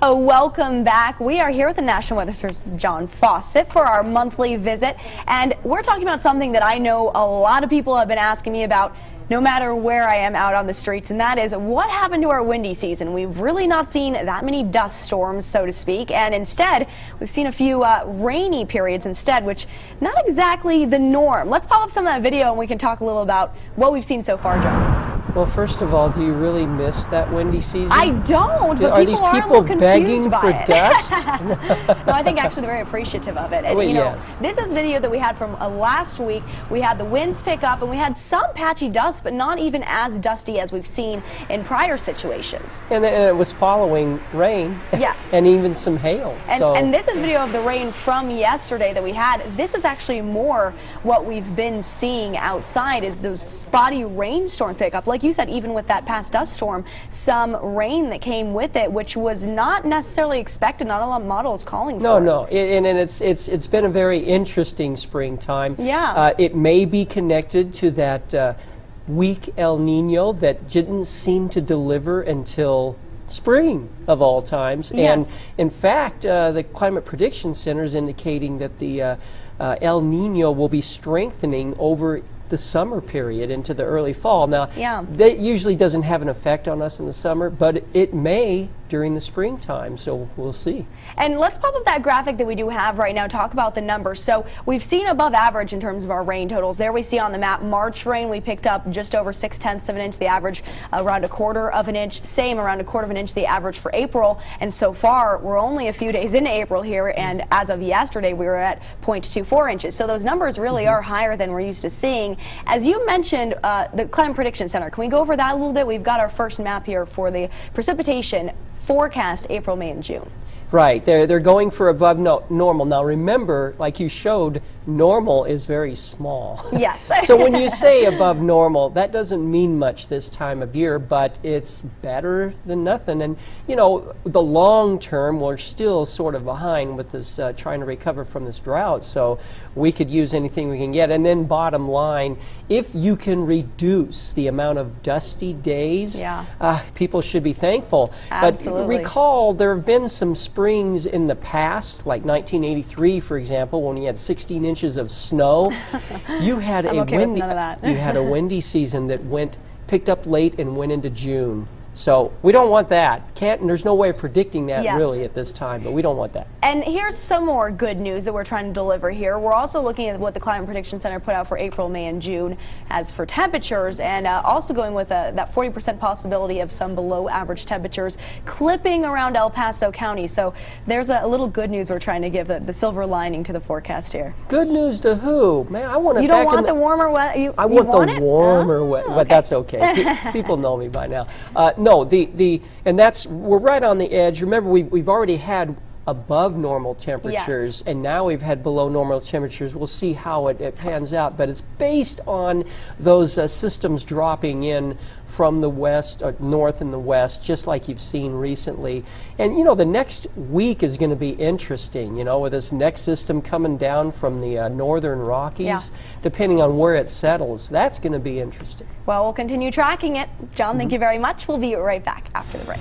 Welcome back. We are here with the National Weather Service, John Fausett, for our monthly visit, and we're talking about something that I know a lot of people have been asking me about no matter where I am out on the streets, and that is what happened to our windy season. We've really not seen that many dust storms, so to speak, and instead we've seen a few rainy periods instead, which not exactly the norm. Let's pop up some of that video and we can talk a little about what we've seen so far, John. Well, first of all, do you really miss that windy season? I don't, but are these people begging for dust? No, I think actually they're very appreciative of it. And, oh, you know, yes. This is video that we had from last week. We had the winds pick up and we had some patchy dust, but not even as dusty as we've seen in prior situations. And it was following rain. Yes. And even some hail. And this is video of the rain from yesterday that we had. This is actually more what we've been seeing outside, is those spotty rainstorms pick up. Like you said, even with that past dust storm, some rain that came with it, which was not necessarily expected. Not a lot of models calling for it. No, and it's been a very interesting springtime. Yeah. It may be connected to that weak El Nino that didn't seem to deliver until spring of all times. Yes. And in fact, the Climate Prediction Center is indicating that the El Nino will be strengthening over the summer period into the early fall. Now, that usually doesn't have an effect on us in the summer, but it may during the springtime, so we'll see. And let's pop up that graphic that we do have right now, talk about the numbers. So we've seen above average in terms of our rain totals. There we see on the map, March rain, we picked up just over 0.6 of an inch, the average around 1/4 of an inch, same around 1/4 of an inch, the average for April. And so far, we're only a few days into April here, and as of yesterday, we were at 0.24 inches. So those numbers really are higher than we're used to seeing. As you mentioned, the Climate Prediction Center, can we go over that a little bit? We've got our first map here for the precipitation forecast April, May, and June. Right, they're going for above normal. Now remember, like you showed, normal is very small. Yes. So when you say above normal, that doesn't mean much this time of year, but it's better than nothing. And you know, the long term, we're still sort of behind with this trying to recover from this drought, so we could use anything we can get. And then bottom line, if you can reduce the amount of dusty days, people should be thankful. Absolutely. But recall, there have been some springs in the past, like 1983, for example, when you had 16 inches of snow. You had you had a windy season that picked up late and went into June. So we don't want that. There's no way of predicting that really at this time, but we don't want that. And here's some more good news that we're trying to deliver here. We're also looking at what the Climate Prediction Center put out for April, May, and June as for temperatures, and also going with that 40% possibility of some below average temperatures clipping around El Paso County. So there's a little good news we're trying to give the silver lining to the forecast here. Good news to who? Man, I want it. You don't want the warmer weather? I want the warmer weather, but that's okay. People know me by now. No, and we're right on the edge. Remember, we've already had above normal temperatures, and now we've had below normal temperatures. We'll see how it pans out, but it's based on those systems dropping in from the west, north and the west, just like you've seen recently. And you know, the next week is going to be interesting, you know, with this next system coming down from the northern Rockies, depending on where it settles. That's going to be interesting. Well, we'll continue tracking it. John, thank you very much. We'll be right back after the break.